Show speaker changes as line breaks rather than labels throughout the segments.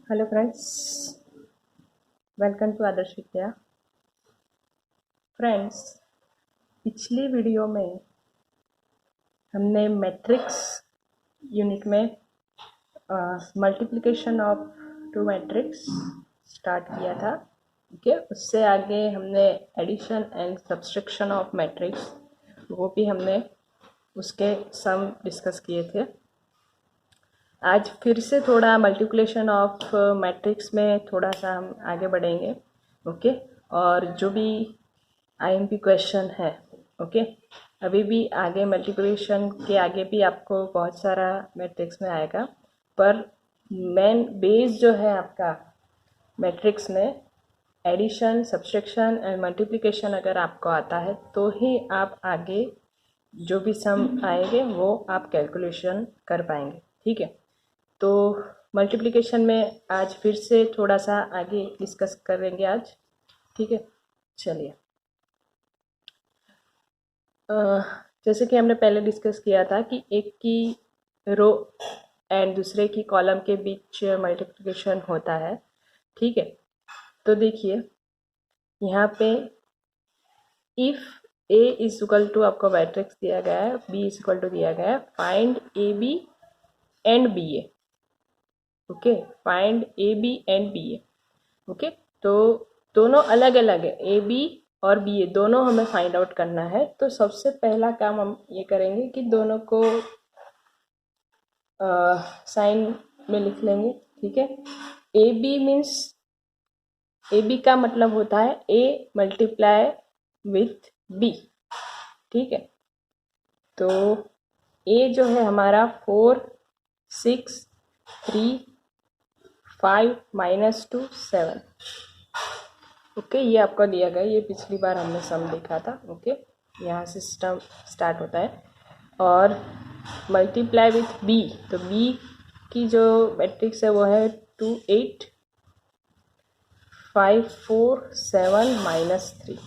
Hello friends, welcome to Adarsh Vidya. Friends, पिछली video में हमने मैट्रिक्स यूनिट में multiplication of two matrix start किया था। ओके, उससे आगे हमने addition and subtraction of matrix वो भी हमने उसके सम डिस्कस किए थे। आज फिर से थोड़ा मल्टीप्लिकेशन ऑफ मैट्रिक्स में थोड़ा सा हम आगे बढ़ेंगे। ओके, और जो भी आईएमपी क्वेश्चन है, ओके, अभी भी आगे मल्टीप्लिकेशन के आगे भी आपको बहुत सारा मैट्रिक्स में आएगा, पर मेन बेस जो है आपका मैट्रिक्स में एडिशन, सब्सट्रैक्शन एंड मल्टीप्लिकेशन अगर आपको आता है तो ही आप आगे जो भी सम आएंगे वो आप कैलकुलेशन कर पाएंगे। ठीक है, तो मल्टीप्लिकेशन में आज फिर से थोड़ा सा आगे डिस्कस करेंगे आज। ठीक है, चलिए। जैसे कि हमने पहले डिस्कस किया था कि एक की रो एंड दूसरे की कॉलम के बीच मल्टीप्लिकेशन होता है। ठीक है, तो देखिए यहाँ पे if A is equal to आपको मैट्रिक्स दिया गया है, बी इज इक्वल टू दिया गया है, find A B and B A. Okay, find A B and B A. Okay, तो दोनों अलग अलग है, ए बी और बी ए दोनों हमें फाइंड आउट करना है। तो सबसे पहला काम हम ये करेंगे कि दोनों को साइन में लिख लेंगे। ठीक है, A B means A B का मतलब होता है ए मल्टीप्लाई विथ बी। ठीक है, तो ए जो है हमारा 4 6 3 5 -2 7। ओके, ये आपको दिया गया, ये पिछली बार हमने सम देखा था। ओके, यहाँ से सिस्टम स्टार्ट होता है और मल्टीप्लाई विथ बी, तो बी की जो मैट्रिक्स है वो है 2 8 5 4 7 -3।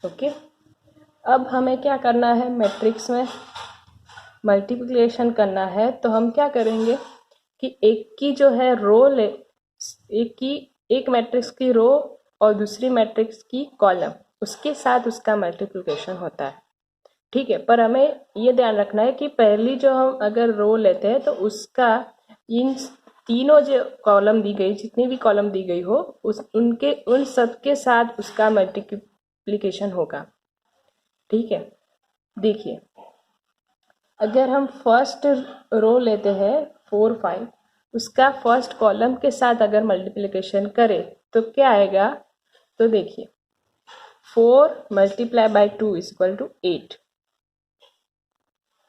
ओके, अब हमें क्या करना है, मैट्रिक्स में मल्टीप्लिकेशन करना है तो हम क्या करेंगे कि एक की जो है रो ले, एक मैट्रिक्स की रो और दूसरी मैट्रिक्स की कॉलम, उसके साथ उसका मल्टीप्लिकेशन होता है। ठीक है, पर हमें ये ध्यान रखना है कि पहली जो हम अगर रो लेते हैं तो उसका इन तीनों जो कॉलम दी गई, जितनी भी कॉलम दी गई हो, उन सब के साथ उसका मल्टीप्लिकेशन होगा। ठीक है, देखिए अगर हम फर्स्ट रो लेते हैं 4 5, उसका फर्स्ट कॉलम के साथ अगर मल्टीप्लिकेशन करें तो क्या आएगा, तो देखिए 4 multiply by 2 is equal to 8।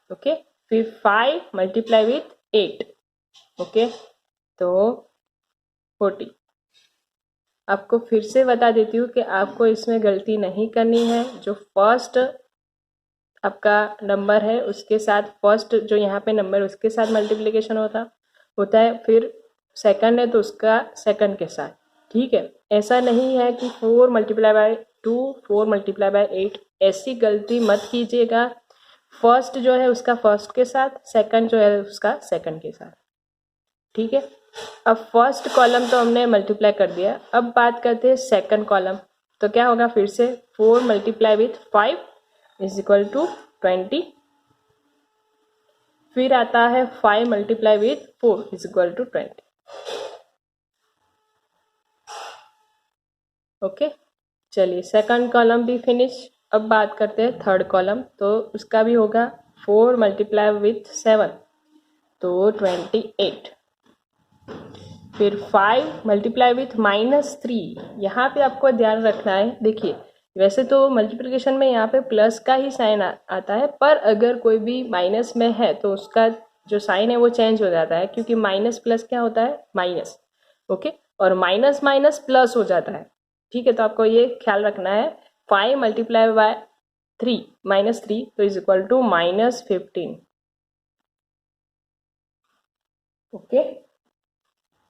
Okay, फिर 5 मल्टीप्लाई विथ 8, ओके, तो 40। आपको फिर से बता देती हूँ कि आपको इसमें गलती नहीं करनी है। जो फर्स्ट आपका नंबर है उसके साथ, फर्स्ट जो यहाँ पे नंबर उसके साथ मल्टीप्लिकेशन होता है, फिर सेकंड है तो उसका सेकंड के साथ। ठीक है, ऐसा नहीं है कि 4 मल्टीप्लाई बाय 2 4 मल्टीप्लाई बाय 8, ऐसी गलती मत कीजिएगा। फर्स्ट जो है उसका फर्स्ट के साथ, सेकंड जो है उसका सेकंड के साथ। ठीक है, अब फर्स्ट कॉलम तो हमने मल्टीप्लाई कर दिया, अब बात करते हैं सेकंड कॉलम। तो क्या होगा, फिर से 4 multiply with 5 is equal to 20। फिर आता है 5 multiply with 4 is equal to 20। Okay, चलिए सेकंड कॉलम भी फिनिश। अब बात करते हैं थर्ड कॉलम, तो उसका भी होगा 4 मल्टीप्लाई विथ 7 तो 28। फिर 5 मल्टीप्लाई विथ -3, यहाँ पे आपको ध्यान रखना है। देखिए वैसे तो मल्टीप्लिकेशन में यहाँ पे प्लस का ही साइन आता है, पर अगर कोई भी माइनस में है तो उसका जो साइन है वो चेंज हो जाता है, क्योंकि माइनस प्लस क्या होता है, माइनस। ओके, और माइनस माइनस प्लस हो जाता है। ठीक है, तो आपको ये ख्याल रखना है। 5 मल्टीप्लाई बाय 3 -3 तो इज इक्वल टू -15। ओके,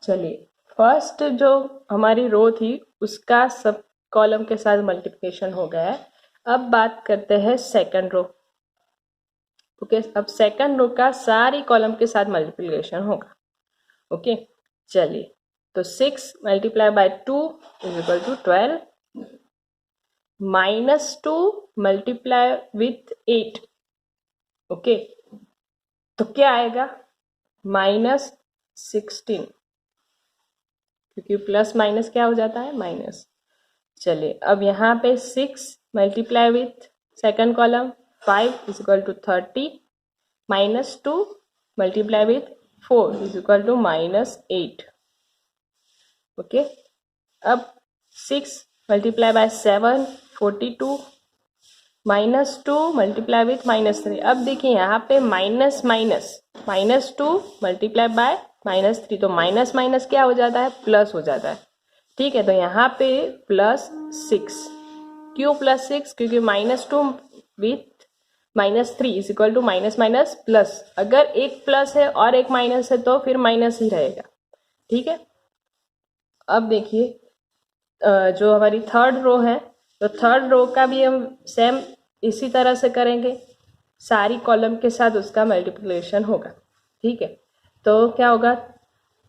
चलिए फर्स्ट जो हमारी रो थी उसका सब कॉलम के साथ मल्टीप्लिकेशन हो गया है। अब बात करते हैं सेकंड रो। ओके, अब सेकंड रो का सारी कॉलम के साथ मल्टीप्लिकेशन होगा। ओके चलिए, तो 6 multiply by 2 is equal to 12, -2 multiply with 8, okay तो क्या आएगा -16, क्योंकि प्लस माइनस क्या हो जाता है माइनस। चलिए अब यहाँ पे 6 multiply with second column 5 is equal to 30, -2 multiply with 4 is equal to -8, okay. अब 6 मल्टीप्लाई बाय 7 42, -2 मल्टीप्लाई विथ -3। अब देखिए यहाँ पे माइनस माइनस, -2 मल्टीप्लाई बाय -3, तो माइनस माइनस क्या हो जाता है प्लस हो जाता है, ठीक है। तो यहाँ पे +6, क्यों +6, क्योंकि -2 with -3 is equal to minus minus plus, अगर एक प्लस है और एक माइनस है तो फिर माइनस ही रहेगा, ठीक है। अब देखिए जो हमारी थर्ड रो है, तो थर्ड रो का भी हम सेम इसी तरह से करेंगे, सारी कॉलम के साथ उसका मल्टीप्लिकेशन होगा, ठीक है। तो क्या होगा,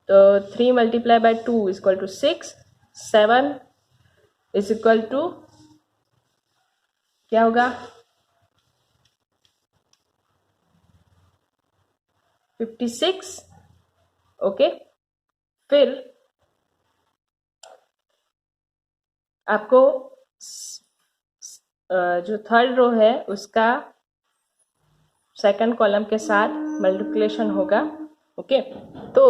तो 3 multiply by 2 is equal to 6, 7 is equal to क्या होगा 56, ओके। फिर आपको जो थर्ड रो है उसका सेकंड कॉलम के साथ मल्टीप्लिकेशन होगा, ओके। तो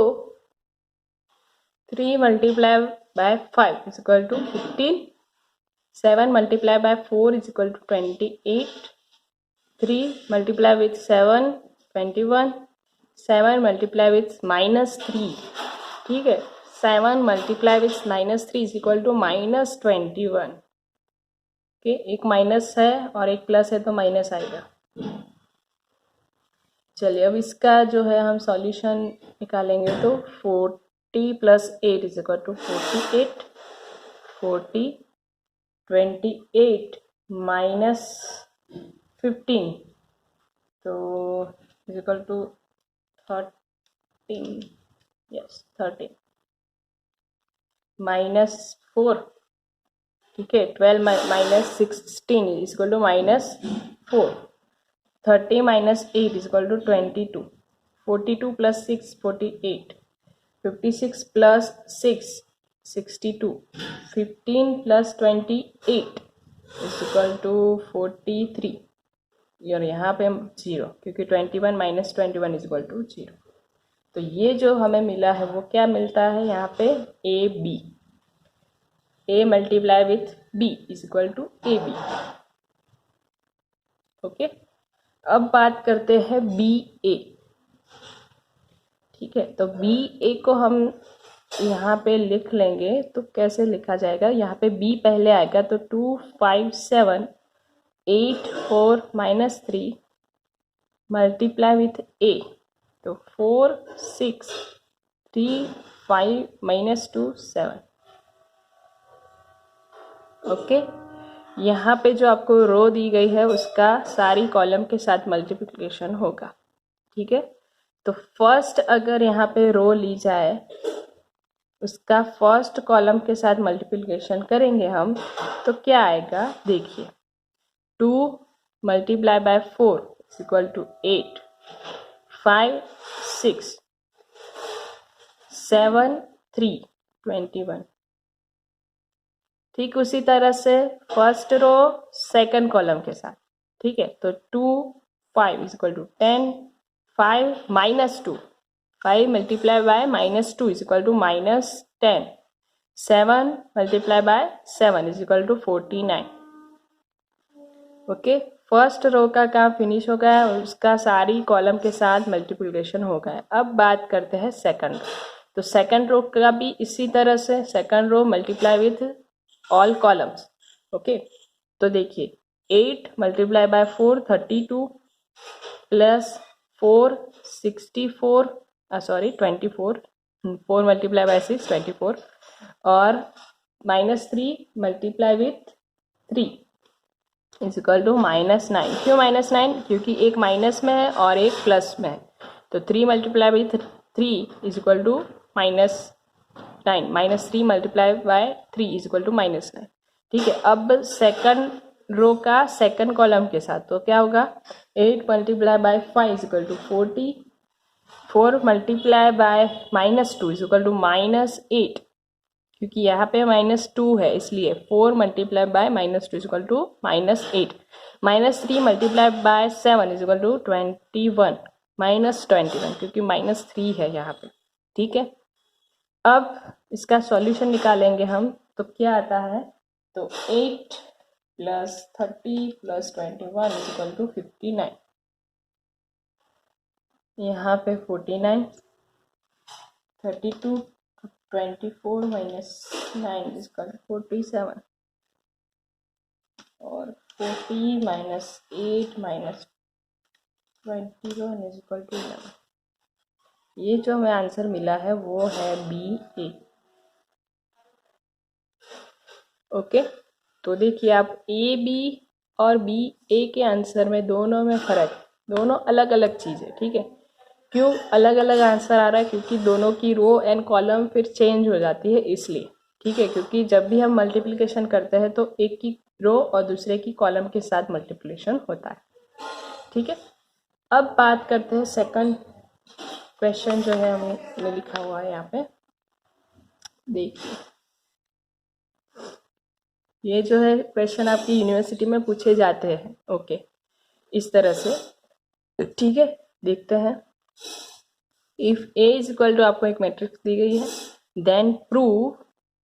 3 multiply by 5 is equal to 15, 7 multiply by 4 is equal to 28, 3 multiply with 7 21, 7 multiply with -3, ठीक है। 7 multiply with -3 is equal to -21, okay. एक माइनस है और एक प्लस है तो माइनस आएगा। चलिए अब इसका जो है हम सॉल्यूशन निकालेंगे, तो 40 + 8 इज इक्वल टू 48, 40 28 -15, तो इज इक्वल टू 13, यस 13 -4, ठीक है। 12 - 16 is equal to -4, 30 - 8 is equal to 22, 42 + 6 48, 56 + 6 62, 15 + 28 is equal to 43, और यहाँ पे हम 0, क्योंकि 21 - 21 इज इक्वल टू 0। तो ये जो हमें मिला है वो क्या मिलता है यहाँ पे AB, A multiply with B is equal to AB, okay. अब बात करते हैं BA, ठीक है। तो BA को हम यहाँ पे लिख लेंगे, तो कैसे लिखा जाएगा, यहाँ पे B पहले आएगा, तो 2 5 7 8 4 -3 मल्टीप्लाई विथ A, तो 4 6 3 5 -2 7, ओके। यहाँ पे जो आपको रो दी गई है उसका सारी कॉलम के साथ मल्टीप्लिकेशन होगा, ठीक है। तो फर्स्ट अगर यहाँ पे रो ली जाए, उसका फर्स्ट कॉलम के साथ मल्टीप्लिकेशन करेंगे हम, तो क्या आएगा देखिए, 2 multiply by 4 is equal to 8, 5 6 7 3 21, ठीक उसी तरह से फर्स्ट रो सेकंड कॉलम के साथ, ठीक है। तो 2 5 is equal to 10, 5 -2, 5 multiply by -2 is equal to -10, 7 multiply by 7 is equal to 49, okay. First row का काम फिनिश हो गया है, उसका सारी कॉलम के साथ मल्टीप्लिकेशन हो गया है। अब बात करते हैं सेकंड रो, तो सेकंड रो का भी इसी तरह से second row multiply with all columns, okay. तो देखिए 8 multiply by 4 32, plus 4 64, 24, 4 multiply by 6 24, और -3 multiply with 3 is equal to -9। क्यों -9, क्योंकि एक माइनस में है और एक प्लस में है, तो 3 multiply with 3 is equal to -9, -3 multiply by 3 is equal to -9। ठीक है, अब सेकंड रो का सेकंड कॉलम के साथ तो क्या होगा, 8 multiply by 5 is equal to 40, 4 multiply by -2 is equal to -8, क्योंकि यहाँ पे -2 है इसलिए 4 multiply by -2 is equal to -8, -3 multiply by 7 is equal to 21, -21 क्योंकि -3 है यहाँ पे। ठीक है, अब इसका सॉल्यूशन निकालेंगे हम, तो क्या आता है, तो 8 + 30 + 21 इज इक्वल टू 59, यहाँ पे 49, 32, 24 - 9 इज इक्वल टू 47, और 40 - 8 - 21 इज इक्वल टू 11। ये जो हमें आंसर मिला है वो है BA। ओके, तो देखिए आप AB और BA के आंसर में दोनों में फ़र्क, दोनों अलग अलग चीज़ है। ठीक है, क्यों अलग अलग आंसर आ रहा है, क्योंकि दोनों की रो एंड कॉलम फिर चेंज हो जाती है इसलिए। ठीक है, क्योंकि जब भी हम मल्टीप्लिकेशन करते हैं तो एक की रो और दूसरे की कॉलम के साथ मल्टीप्लिकेशन होता है। ठीक है, अब बात करते हैं सेकंड क्वेश्चन जो है हमने लिखा हुआ है यहाँ पे। देखिए, ये जो है क्वेश्चन आपकी यूनिवर्सिटी में पूछे जाते हैं। ओके, इस तरह से। ठीक है, देखते हैं। If A is equal to, आपको एक मैट्रिक्स दी गई है, then prove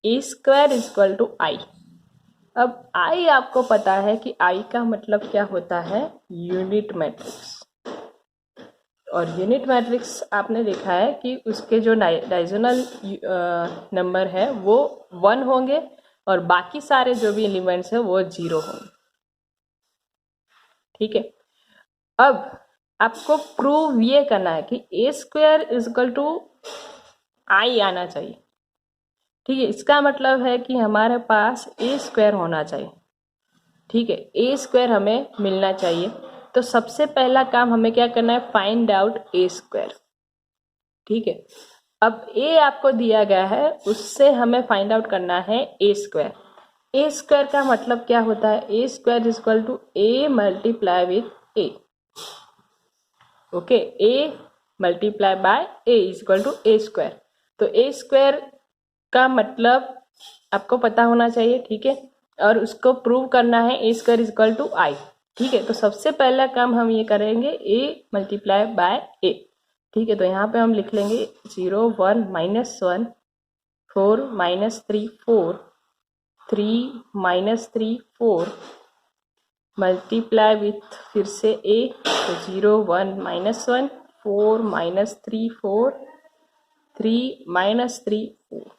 A² is equal to I। अब I आपको पता है कि I का मतलब क्या होता है, यूनिट मैट्रिक्स। और यूनिट मैट्रिक्स आपने देखा है कि उसके जो डायगोनल नंबर है वो 1 होंगे और बाकी सारे जो भी एलिमेंट्स है वो 0 होंगे। ठीक है, अब आपको प्रूव ये करना है कि A² is equal to I आना चाहिए। ठीक है, इसका मतलब है कि हमारे पास A² होना चाहिए। ठीक है, A² हमें मिलना चाहिए। तो सबसे पहला काम हमें क्या करना है, फाइंड आउट A²। ठीक है, अब A आपको दिया गया है, उससे हमें फाइंड आउट करना है A²। A² का मतलब क्या होता है, A² is equal to A multiply with A। Okay, A multiply by A is equal to A²। तो A² का मतलब आपको पता होना चाहिए। ठीक है, और उसको प्रूव करना है A² is equal to I। ठीक है, तो सबसे पहला काम हम ये करेंगे A मल्टीप्लाई बाय A। ठीक है, तो यहाँ पे हम लिख लेंगे 0 1 -1 4 -3 4 3 -3 4 मल्टीप्लाई विथ फिर से A, तो 0 1 -1 4 -3 4 3 -3 4।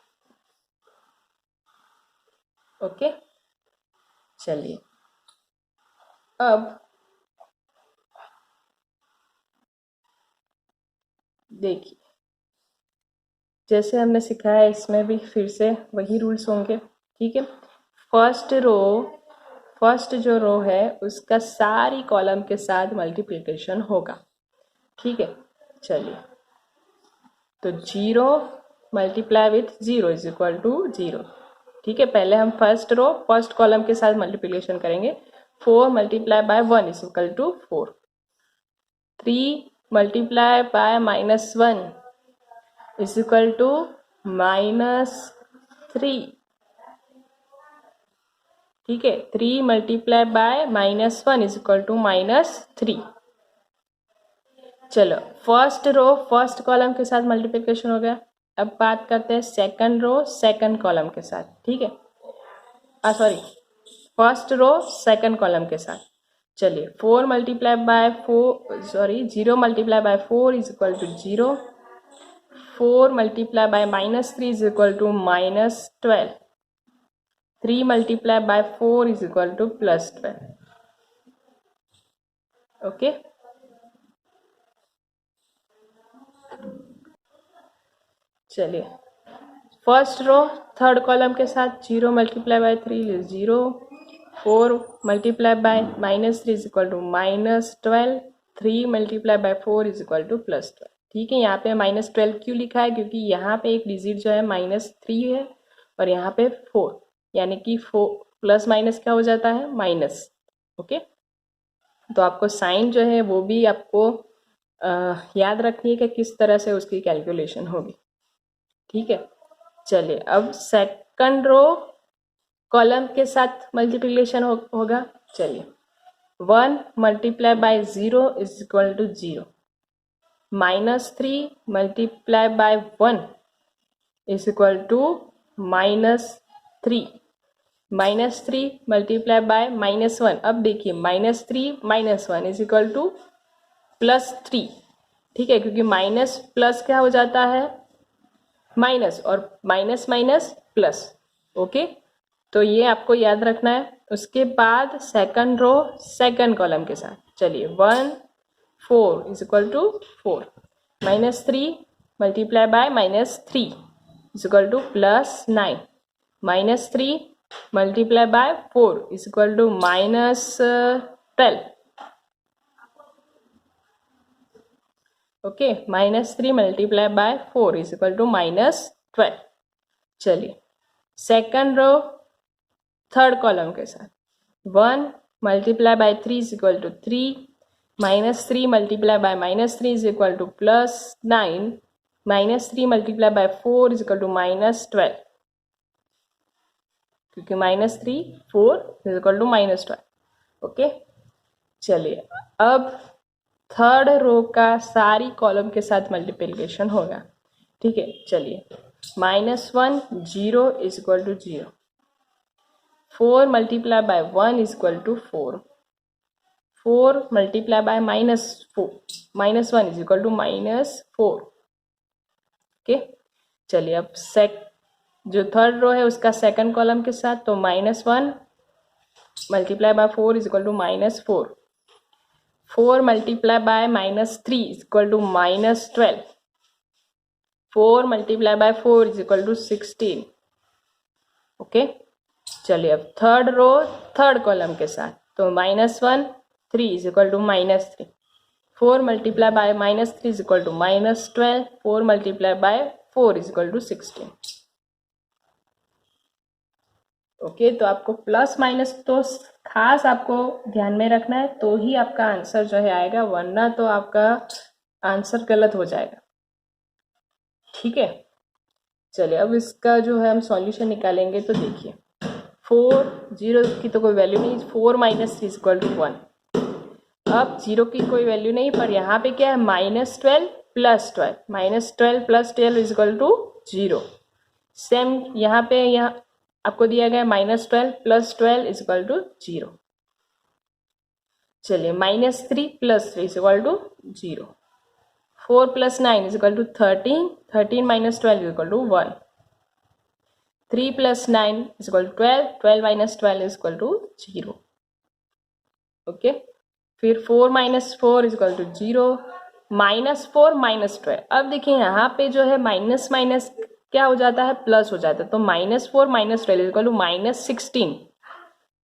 ओके, चलिए अब देखिए, जैसे हमने सीखा है इसमें भी फिर से वही रूल्स होंगे। ठीक है, फर्स्ट जो रो है उसका सारी कॉलम के साथ मल्टीप्लिकेशन होगा। ठीक है, चलिए, तो 0 multiply with 0 is equal to 0। ठीक है, पहले हम फर्स्ट रो फर्स्ट कॉलम के साथ मल्टीप्लिकेशन करेंगे। 4 multiply by 1 is equal to 4। 3 multiply by -1 is equal to -3। ठीक है, 3 multiply by -1 is equal to -3। चलो, फर्स्ट रो फर्स्ट कॉलम के साथ मल्टीप्लिकेशन हो गया। अब बात करते हैं सेकंड रो सेकंड कॉलम के साथ। ठीक है, sorry, first row second column के साथ। चलिए, 4 multiply by 4 sorry 0 multiply by 4 is equal to 0। 4 multiply by -3 is equal to -12। 3 multiply by 4 is equal to +12। Okay, चलिए, फर्स्ट रो थर्ड कॉलम के साथ 0 multiply by 3 is 0। 4 multiply by -3 is equal to -12। 3 multiply by 4 is equal to +12। ठीक है, यहाँ पे -12 क्यों लिखा है? क्योंकि यहाँ पे एक डिजिट जो है -3 है और यहाँ पे 4, यानी कि 4 प्लस माइनस क्या हो जाता है? माइनस। ओके, तो आपको साइन जो है वो भी आपको याद रखनी है कि किस तरह से उसकी कैलकुलेशन होगी। ठीक है, चलिए अब सेकंड रो कॉलम के साथ मल्टीप्लिकेशन होगा। चलिए 1 multiply by 0 is equal to 0, -3 multiply by 1 is equal to -3, -3 multiply by -1। अब देखिए -3 -1 इज इक्वल टू +3। ठीक है, क्योंकि माइनस प्लस क्या हो जाता है? माइनस, और माइनस माइनस प्लस। ओके, तो ये आपको याद रखना है। उसके बाद सेकंड रो सेकंड कॉलम के साथ, चलिए 1 4 is equal to 4, -3 multiply by -3 is equal to +9, -3 multiply by 4 is equal to -12। Okay, -3 multiply by 4 is equal to -12। चलिए सेकंड रो थर्ड कॉलम के साथ, 1 multiply by 3 is equal to 3, -3 multiply by -3 is equal to +9, -3 multiply by 4 is equal to -12, क्योंकि -3 4 is equal to -12। Okay, चलिए अब third row का सारी column के साथ मल्टीप्लिकेशन होगा। ठीक है, चलिए -1 0 is equal to 0, 4 multiply by 1 is equal to 4, 4 multiply by -1 is equal to -4। Okay, चलिए अब जो थर्ड रो है उसका सेकंड कॉलम के साथ, तो -1 multiply by 4 is equal to -4, 4 multiply by -3 is equal to -12, 4 multiply by 4 is equal to 16। Okay, चलिए अब थर्ड रो थर्ड कॉलम के साथ, तो -1 3 is equal to -3, 4 multiply by -3 is equal to -12, 4 multiply by 4 is equal to 16। Okay, तो आपको plus minus तो खास आपको ध्यान में रखना है, तो ही आपका आंसर जो है आएगा, वरना तो आपका आंसर गलत हो जाएगा। ठीक है, चलिए अब इसका जो है हम सॉल्यूशन निकालेंगे। तो देखिए 4 0 की तो कोई वैल्यू नहीं, 4 - 3 इक्वल टू 1। अब 0 की कोई वैल्यू नहीं, पर यहाँ पे क्या है? -12 + 12, -12 + 12 इज इक्वल टू 0। सेम यहाँ पे यहाँ आपको दिया गया -12 + 12 इज इक्वल टू 0। चलिए -3 + 3 is equal to 0, 4 + 9 is equal to 13, 13 - 12 is equal to 1, 3 + 9 is equal to 12, 12 - 12 is equal to 0। Okay, फिर 4 - 4 इज इक्वल टू 0, -4 - 12। अब देखिए यहाँ पे जो है माइनस माइनस क्या हो जाता है? प्लस हो जाता है, तो -4 - 12 इज इक्वल टू -16।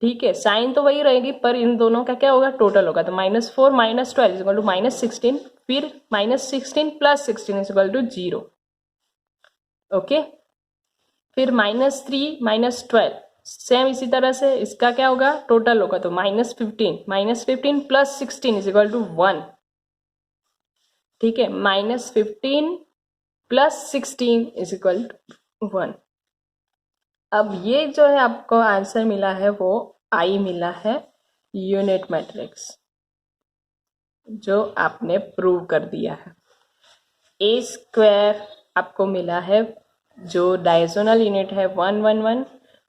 ठीक है, साइन तो वही रहेगी, पर इन दोनों का क्या होगा? टोटल होगा। तो -4 - 12 इज इक्वल टू -16, फिर -16 + 16 इज इक्वल टू 0। ओके, फिर -3 - 12 सेम इसी तरह से इसका क्या होगा? टोटल होगा, तो -15 + 16 इज इक्वल टू 1। ठीक है, -15 + 16 इज इक्वल टू 1। अब ये जो है आपको आंसर मिला है वो आई मिला है यूनिट मैट्रिक्स, जो आपने प्रूव कर दिया है। A² आपको मिला है, जो डायगोनल यूनिट है 1 1 1,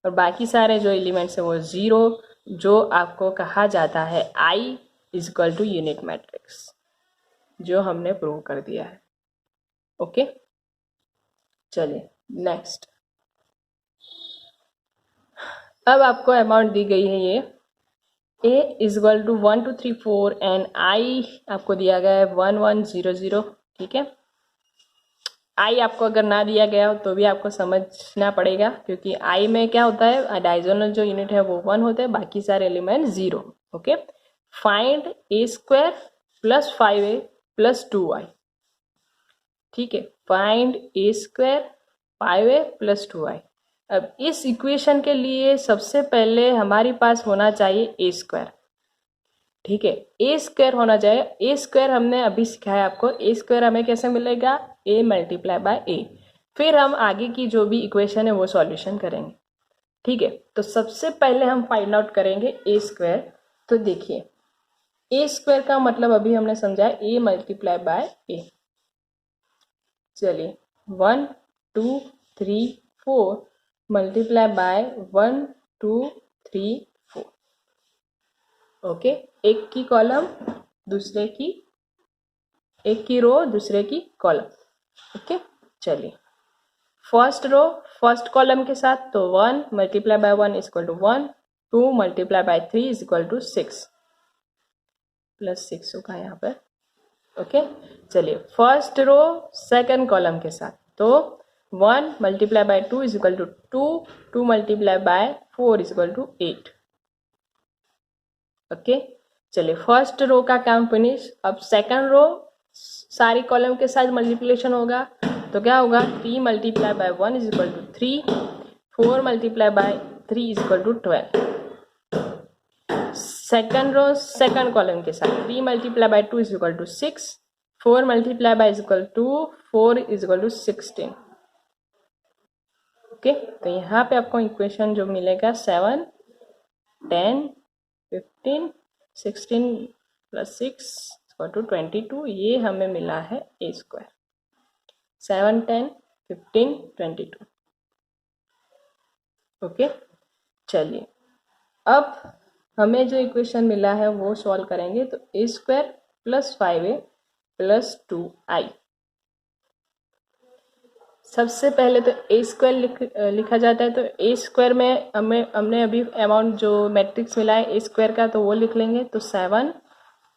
और बाकी सारे जो एलिमेंट्स है वो 0, जो आपको कहा जाता है I is equal to unit matrix, जो हमने प्रूव कर दिया है। ओके, चलिए नेक्स्ट। अब आपको अमाउंट दी गई है ये A is equal to 1 2 3 4 and I आपको दिया गया है 1 1 0 0। ठीक है, I आपको अगर ना दिया गया हो तो भी आपको समझना पड़ेगा, क्योंकि I में क्या होता है? डायगोनल जो यूनिट है वो 1 होते हैं, बाकी सारे element 0। Okay, find A² + 5A + 2I। ठीक है, फाइंड ए स्क्वायर 5a प्लस 2i। अब इस इक्वेशन के लिए सबसे पहले हमारे पास होना चाहिए ए स्क्वायर। ठीक है, ए स्क्वायर होना चाहिए। ए स्क्वायर हमने अभी सिखाया आपको, ए स्क्वायर हमें कैसे मिलेगा, ए मल्टीप्लाई बाय ए। फिर हम आगे की जो भी इक्वेशन है वो सॉल्यूशन करेंगे। ठीक है, तो सबसे पहले हम फाइंड आउट करेंगे ए स्क्वायर। तो देखिए, ए स्क्वायर का मतलब अभी हमने समझा ए मल्टीप्लाई बाय ए। चलिए 1 2 3 4 मल्टीप्लाई बाय 1 2 3 4। ओके, एक की कॉलम दूसरे की, एक की रो दूसरे की कॉलम। ओके, चलिए फर्स्ट रो फर्स्ट कॉलम के साथ, तो 1 multiply by 1 is equal to 1, 2 multiply by 3 is equal to 6 plus 6 होगा यहाँ पर। ओके, चलिए फर्स्ट रो सेकंड कॉलम के साथ, तो 1 multiply by 2 is equal to 2, 2 multiply by 4 is equal to 8। Okay, चलिए फर्स्ट रो का काम फिनिश। अब सेकंड रो सारी कॉलम के साथ मल्टीप्लिकेशन होगा, तो क्या होगा, 3 multiply by 1 is equal to 3, 4 multiply by 3 is equal to 12। Second row second column के साथ 3 multiply by 2 is equal to 6, 4 multiply by is equal to 4 is equal to 16। Okay, तो यहाँ पे आपको इक्वेशन जो मिलेगा 7 10 15 16 प्लस 6 इक्वल टू 22, ये हमें मिला है ए स्क्वायर। 7 10 15 22। ओके, चलिए अब हमें जो इक्वेशन मिला है वो सॉल्व करेंगे। तो ए square plus 5a plus 2i। सबसे पहले तो ए स्क्वायर लिखा जाता है, तो ए स्क्वायर में हमने अभी अमाउंट जो मैट्रिक्स मिला है ए स्क्वायर का, तो वो लिख लेंगे। तो 7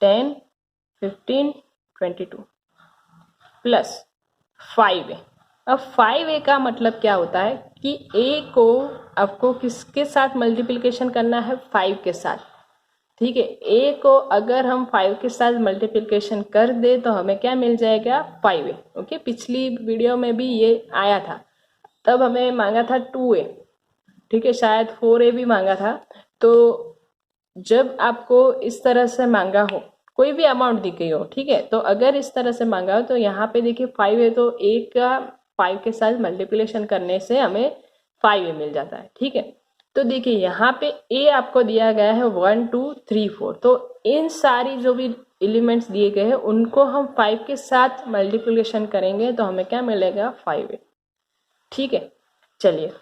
10 15 22 प्लस 5a। अब 5a का मतलब क्या होता है कि a को आपको किसके साथ मल्टीप्लिकेशन करना है, 5 के साथ। ठीक है, a को अगर हम 5 के साथ मल्टीप्लिकेशन कर दे तो हमें क्या मिल जाएगा, 5a। ओके, पिछली वीडियो में भी ये आया था, तब हमें मांगा था 2a। ठीक है, शायद 4a भी मांगा था। तो जब आपको इस तरह से मांगा हो, कोई भी अमाउंट दी गई हो, ठीक है, तो अगर इस तरह से मांगा हो तो यहाँ पे देखिए 5 है, तो a का 5 के साथ मल्टीप्लिकेशन करने से हमें 5a मिल जाता है। ठीक है, तो देखिए यहाँ पे a आपको दिया गया है 1 2 3 4, तो इन सारी जो भी एलिमेंट्स दिए गए हैं उनको हम 5 के साथ मल्टीप्लिकेशन करेंगे तो हमें क्या मिलेगा, 5a। ठीक है, चलिए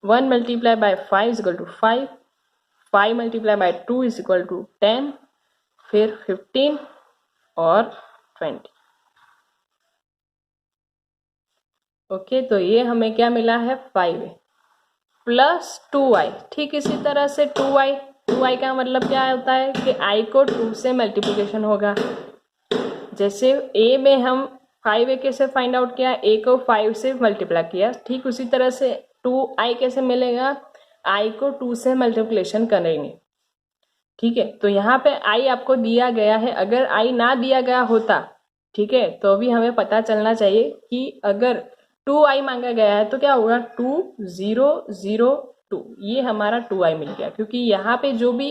1 multiply by 5 is equal to 5, 5 multiply by 2 is equal to 10, फिर 15 और 20। ओके, तो ये हमें क्या मिला है, 5a प्लस 2i। ठीक इसी तरह से 2i का मतलब क्या होता है कि i को 2 से मल्टीप्लिकेशन होगा। जैसे a में हम 5a कैसे फाइंड आउट किया, a को 5 से मल्टीप्लाई किया, ठीक उसी तरह से 2i कैसे मिलेगा, i को 2 से मल्टीप्लिकेशन करेंगे। ठीक है, तो यहाँ पे i आपको दिया गया है, अगर i ना दिया गया होता, ठीक है, तो भी हमें पता चलना चाहिए कि अगर 2i मांगा गया है तो क्या होगा, 2 0 0 2, ये हमारा 2i मिल गया। क्योंकि यहाँ पे जो भी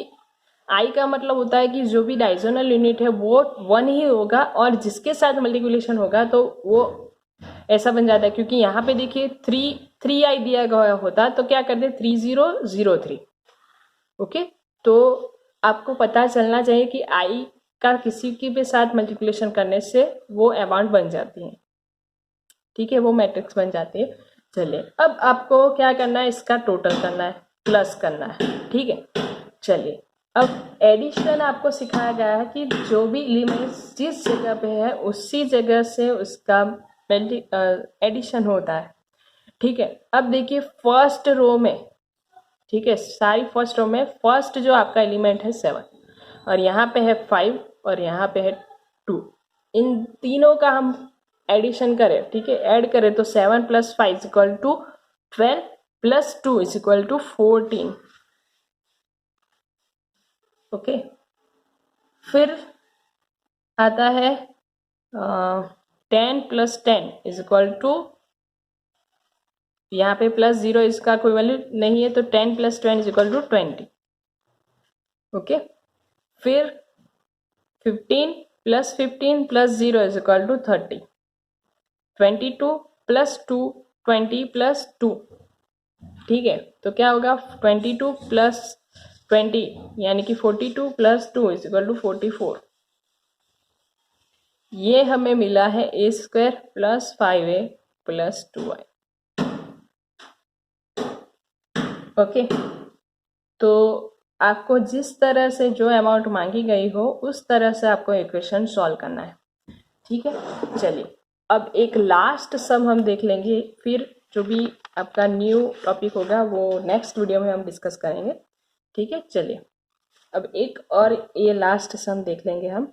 i का मतलब होता है कि जो भी डायगोनल यूनिट है वो 1 ही होगा, और जिसके साथ मल्टीप्लिकेशन होगा तो वो ऐसा बन जाता है। क्योंकि यहाँ पे देखिए 3i दिया गया होता तो क्या करते, 3 0 0 3। ओके, तो आपको पता चलना चाहिए कि i का किसी के भी साथ मल्टीप्लिकेशन करने से वो अमाउंट बन जाती है। ठीक है, वो मैट्रिक्स बन जाती है। चलिए अब आपको क्या करना है, इसका टोटल करना है, प्लस करना है। ठीक है, चलिए अब एडिशन आपको सिखाया गया है कि जो भी एलिमेंट्स जिस जगह पे है उसी जगह से उसका एडिशन होता है। ठीक है, अब देखिए फर्स्ट रो में, ठीक है, सारी फर्स्ट रो में फर्स्ट जो आपका एलिमेंट है 7, और यहाँ पे है 5 और यहाँ पे है 2। इन तीनों का हम एडिशन करें, ठीक है, ऐड करें तो 7 plus 5 is equal to 12 plus 2 is equal to 14। Okay, फिर आता है 10 + 10 इज इक्वल टू, यहाँ पे +0 इसका कोई वैल्यू नहीं है, तो 10 + 10 इज इक्वल टू 20। ओके, फिर 15 + 15 + 0 इज इक्वल टू 30। 22 + 2 20 + 2, ठीक है, तो क्या होगा 22 + 20 यानी कि 42 + 2 इज इक्वल टू 44। ये हमें मिला है a² + 5a + 2y। ओके, तो आपको जिस तरह से जो अमाउंट मांगी गई हो उस तरह से आपको इक्वेशन सॉल्व करना है, ठीक है। चलिए अब एक लास्ट सम हम देख लेंगे, फिर जो भी आपका न्यू टॉपिक होगा वो नेक्स्ट वीडियो में हम डिस्कस करेंगे, ठीक है। चलिए अब एक और ये लास्ट सम देख लेंगे हम।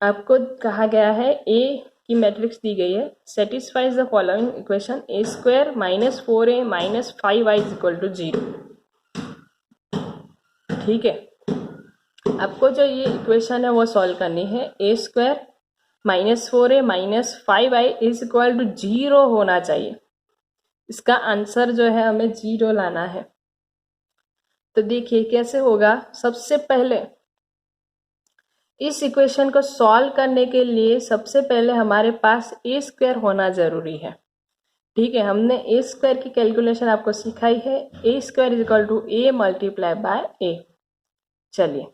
आपको कहा गया है ए की मैट्रिक्स दी गई है, satisfies the following equation a² - 4a - 5y = 0, ठीक है। आपको जो ये इक्वेशन है वो सॉल्व करनी है। a² - 4a - 5y = 0 होना चाहिए, इसका आंसर जो है हमें 0 लाना है। तो देखिए कैसे होगा। सबसे पहले इस इक्वेशन को सॉल्व करने के लिए सबसे पहले हमारे पास a² होना जरूरी है, ठीक है। हमने a² की कैलकुलेशन आपको सिखाई है, a² = a × a। चलिए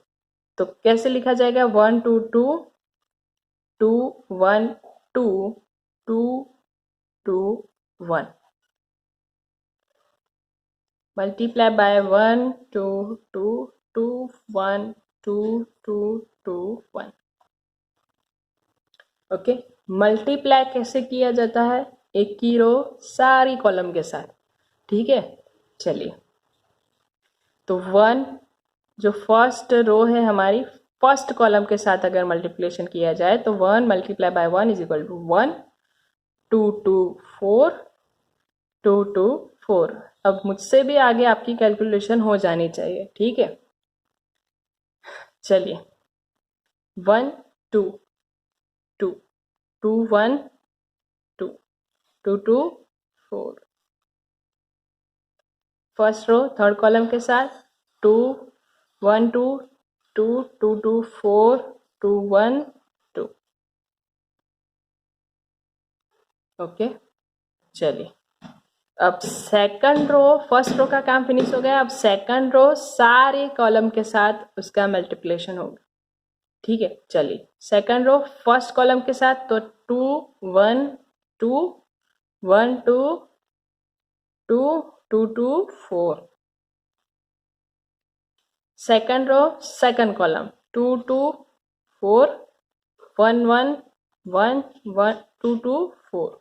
तो कैसे लिखा जाएगा, 1 2 2 2 1 2 2 2 1 मल्टीप्लाई बाय 1 2 2 2 1 2 2 2 1। ओके, मल्टीप्लाई कैसे किया जाता है, एक की रो सारी कॉलम के साथ, ठीक है। चलिए तो 1 जो फर्स्ट रो है हमारी, फर्स्ट कॉलम के साथ अगर मल्टीप्लिकेशन किया जाए तो 1 × 1 = 1, 2 2 4 2 2 4। अब मुझसे भी आगे आपकी कैलकुलेशन हो जानी चाहिए, ठीक है। चलिए 1 2 2 2 1 2 2 2 4, फर्स्ट रो थर्ड कॉलम के साथ 2 1 2 2 2 2 4 2 1 2। ओके, चलिए अब सेकंड रो, फर्स्ट रो का काम फिनिश हो गया। अब सेकंड रो सारे कॉलम के साथ उसका मल्टीप्लिकेशन होगा, ठीक है। चलिए सेकंड रो फर्स्ट कॉलम के साथ, तो 2 1 2 1 2 2 2 2 4। Second row second column 2 2 4 1 1 1 1 2 2 4।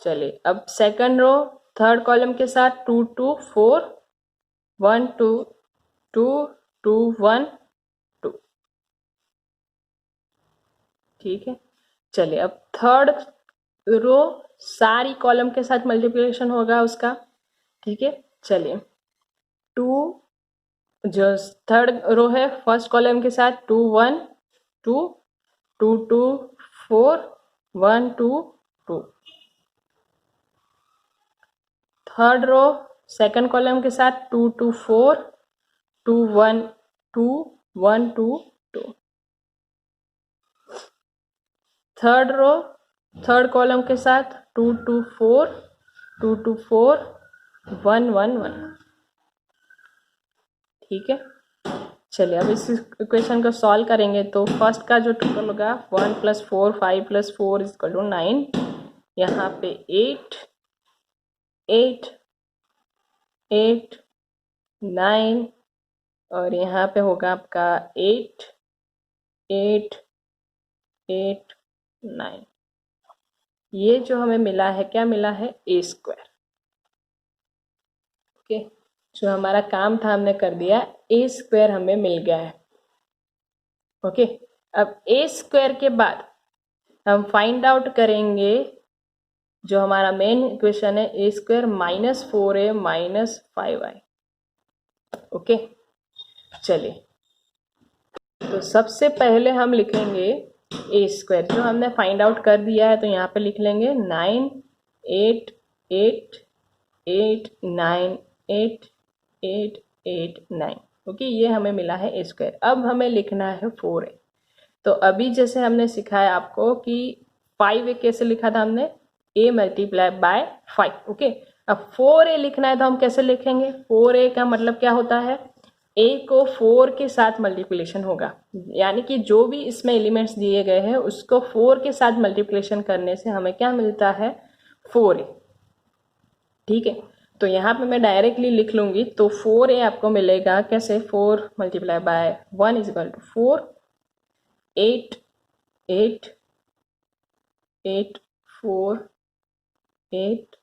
चलिए अब सेकंड रो थर्ड कॉलम के साथ 2 2 4 1 2 2 2 1 2, ठीक है। चलिए अब थर्ड रो सारी कॉलम के साथ मल्टीप्लिकेशन होगा उसका, ठीक है। चलिए 2 जो थर्ड रो है फर्स्ट कॉलम के साथ 2 1 2 2 2 4 1 2 2। थर्ड रो सेकंड कॉलम के साथ 2 2 4 2 1 2 1 2 2। थर्ड रो थर्ड कॉलम के साथ 2 2 4 2 2 4 1 1 1, ठीक है। चलिए अब इस इक्वेशन को सॉल्व करेंगे तो फर्स्ट का जो टोटल होगा 1 + 4 5 + 4 = 9, यहाँ पे 8 8 8 9 और यहाँ पे होगा आपका 8 8 8 9। ये जो हमें मिला है क्या मिला है, a²। ओके, जो हमारा काम था हमने कर दिया, a² हमें मिल गया है। ओके, अब a² के बाद हम फाइंड आउट करेंगे जो हमारा मेन इक्वेशन है, a² - 4a - 5y। ओके, चलिए तो सबसे पहले हम लिखेंगे ए स्क्वायर जो हमने फाइंड आउट कर दिया है, तो यहाँ पे लिख लेंगे 9 8 8 8 9 8 8 8 9। ओके, ये हमें मिला है ए स्क्वायर। अब हमें लिखना है 4a। तो अभी जैसे हमने सिखाया आपको कि 5a कैसे लिखा था हमने, a मल्टीप्लाई बाय 5। ओके, अब 4a लिखना है तो हम कैसे लिखेंगे, 4a का मतलब क्या होता है, a को 4 के साथ मल्टीप्लिकेशन होगा, यानी कि जो भी इसमें एलिमेंट्स दिए गए हैं उसको 4 के साथ मल्टीप्लिकेशन करने से हमें क्या मिलता है, 4a। ठीक है, तो यहाँ पे मैं डायरेक्टली लिख लूंगी, तो 4a आपको मिलेगा कैसे, 4 multiply by 1 is equal to 4, 8 8 8 4 8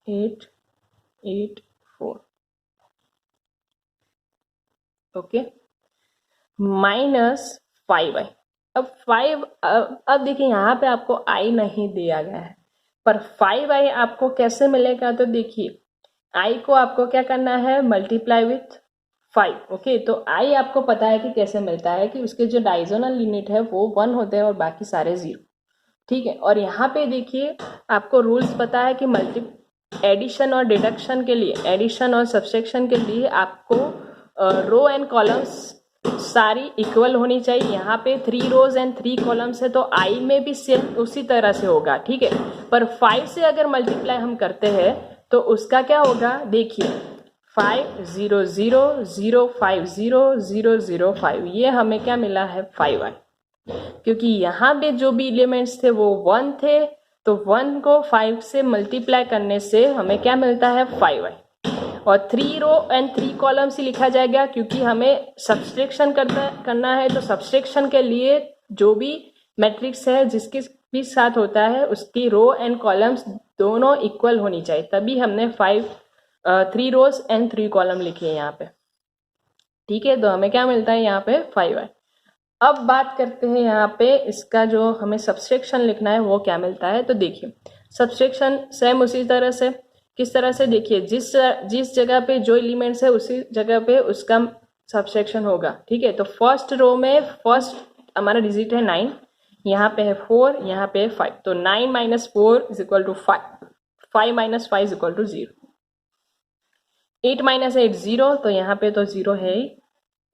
8 8 4। Okay, minus 5i। अब 5, अब देखिए यहाँ पे आपको i नहीं दिया गया है, पर 5i आपको कैसे मिलेगा, तो देखिए i को आपको क्या करना है, मल्टीप्लाई विथ 5। ओके, तो i आपको पता है कि कैसे मिलता है, कि उसके जो डायगोनल यूनिट है वो 1 होते हैं और बाकी सारे 0। ठीक है, और यहाँ पे देखिए आपको रूल्स पता है कि एडिशन और डिडक्शन के लिए, एडिशन और सब्सट्रैक्शन के लिए आपको रो एंड कॉलम्स सारी इक्वल होनी चाहिए। यहाँ पे 3 रोज एंड 3 कॉलम्स है, तो आई में भी सेम उसी तरह से होगा। ठीक है, पर 5 से अगर मल्टीप्लाई हम करते हैं तो उसका क्या होगा, देखिए 5 0 0 0 5 0 0 0 5, ये हमें क्या मिला है, 5i। क्योंकि यहाँ पे जो भी एलिमेंट्स थे वो 1 थे, तो 1 को 5 से मल्टीप्लाई करने से हमें क्या मिलता है, 5i। और 3 रो एंड 3 कॉलम से लिखा जाएगा, क्योंकि हमें सब्सट्रैक्शन करना है, तो सब्सट्रैक्शन के लिए जो भी मैट्रिक्स है जिसके भी साथ होता है उसकी रो एंड कॉलम्स दोनों इक्वल होनी चाहिए, तभी हमने 3 रोज एंड 3 कॉलम लिखे हैं यहाँ पे। ठीक है, तो हमें क्या मिलता है यहाँ पे, 5i। अब बात करते हैं यहाँ पे इसका जो हमें सब्सट्रैक्शन लिखना है वो क्या मिलता है, तो देखिए सब्सट्रैक्शन सेम उसी तरह से, किस तरह से, देखिए जिस जगह पे जो एलिमेंट्स है उसी जगह पे उसका सब्सट्रैक्शन होगा। ठीक है, तो फर्स्ट रो में फर्स्ट हमारा डिजिट है 9, यहाँ पे है 4, यहाँ पे है 5, तो 9 minus 4 is equal to 5, 5 minus 5 is equal to 0, 8 minus 8 0, तो यहाँ पे तो 0 है ही,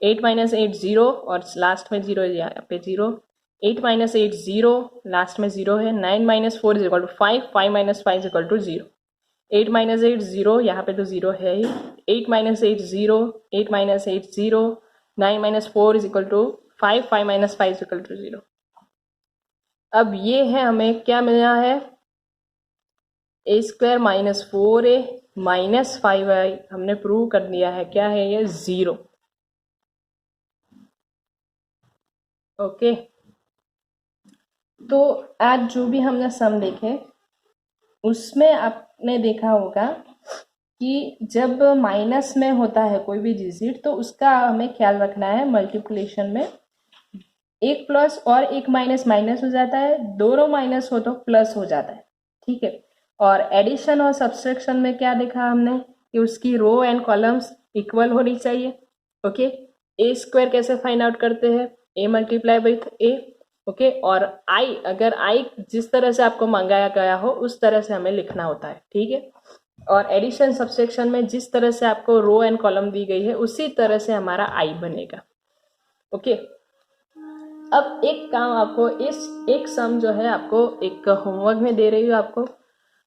8 माइनस 8 0 और लास्ट में 0 यहाँ पे 0, 8 माइनस 8 0 लास्ट में 0 है, 9 minus 4 is equal to 5, 5 minus 5 is equal to 0, 8 minus 8 0, यहाँ पे तो 0 है ही, 8 minus 8 0, 8 minus 8 0, 9 minus 4 is equal to 5, 5 minus 5 is equal to 0। अब ये है हमें क्या मिला है, ए square minus 4a minus 5i, हमने प्रूव कर दिया है क्या है ये, 0। ओके, तो आज जो भी हमने सम देखे उसमें आपने देखा होगा कि जब माइनस में होता है कोई भी डिजिट तो उसका हमें ख्याल रखना है, मल्टीप्लिकेशन में एक प्लस और एक माइनस माइनस हो जाता है, दोनों माइनस हो तो प्लस हो जाता है। ठीक है, और एडिशन और सब्सट्रैक्शन में क्या देखा हमने कि उसकी रो एंड कॉलम्स इक्वल होनी चाहिए। ओके, ए स्क्वायर कैसे फाइंड आउट करते हैं, A multiply with A. Okay, और आई, अगर आई जिस तरह से आपको मंगाया गया हो उस तरह से हमें लिखना होता है। ठीक है, और एडिशन सब्सट्रैक्शन में जिस तरह से आपको रो एंड कॉलम दी गई है उसी तरह से हमारा आई बनेगा। ओके, अब एक काम आपको, इस एक सम जो है आपको एक होमवर्क में दे रही हूँ आपको,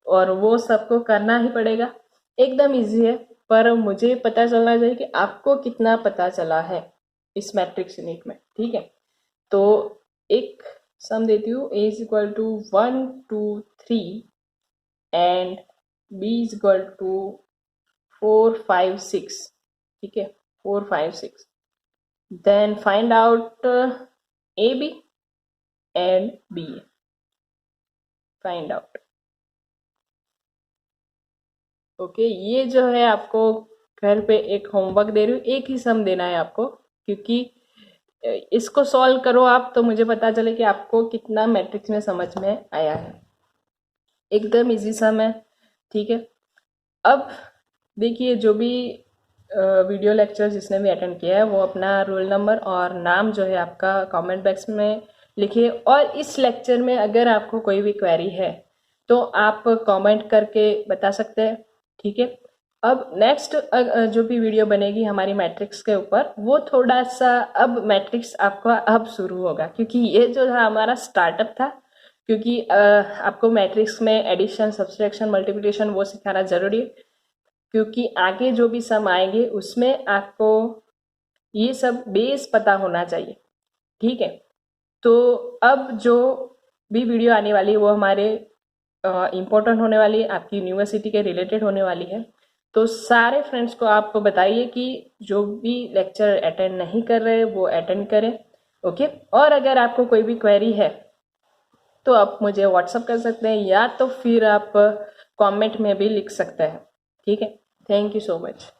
और वो सबको करना ही पड़ेगा, एकदम इजी है, पर मुझे पता चलना चाहिए कि आपको कितना पता चला है इस मैट्रिक्स यूनिट में। ठीक है, तो एक सम देती हूँ, a is equal to 1 2 3 and b is equal to 4 5 6। ठीक है, 4 5 6, then find out ab and ba, find out. Okay, ये जो है आपको घर पे एक होमवर्क दे रही हूँ, एक ही सम देना है आपको, क्योंकि इसको सॉल्व करो आप तो मुझे पता चले कि आपको कितना मैट्रिक्स में समझ में आया है। एकदम इजी सम है। ठीक है, अब देखिए जो भी वीडियो लेक्चर जिसने भी अटेंड किया है वो अपना रोल नंबर और नाम जो है आपका कमेंट बॉक्स में लिखिए। और इस लेक्चर में अगर आपको कोई भी क्वेरी है तो आप कमेंट करके बता सकते हैं, ठीक है। अब नेक्स्ट जो भी वीडियो बनेगी हमारी मैट्रिक्स के ऊपर, वो थोड़ा सा अब मैट्रिक्स आपका अब शुरू होगा, क्योंकि ये जो था हमारा स्टार्टअप था। क्योंकि आपको मैट्रिक्स में एडिशन, सब्सट्रैक्शन, मल्टीप्लिकेशन वो सिखाना जरूरी है, क्योंकि आगे जो भी सम आएंगे उसमें आपको ये सब बेस पता होना चाहिए, ठीक है। तो अब जो भी वीडियो आने वाली है वो हमारे इम्पोर्टेंट होने वाली है, आपकी यूनिवर्सिटी के रिलेटेड होने वाली है। तो सारे फ्रेंड्स को आप बताइए कि जो भी लेक्चर अटेंड नहीं कर रहे वो अटेंड करें, ओके। और अगर आपको कोई भी क्वेरी है तो आप मुझे व्हाट्सअप कर सकते हैं, या तो फिर आप कमेंट में भी लिख सकते हैं, ठीक है। Thank you so much.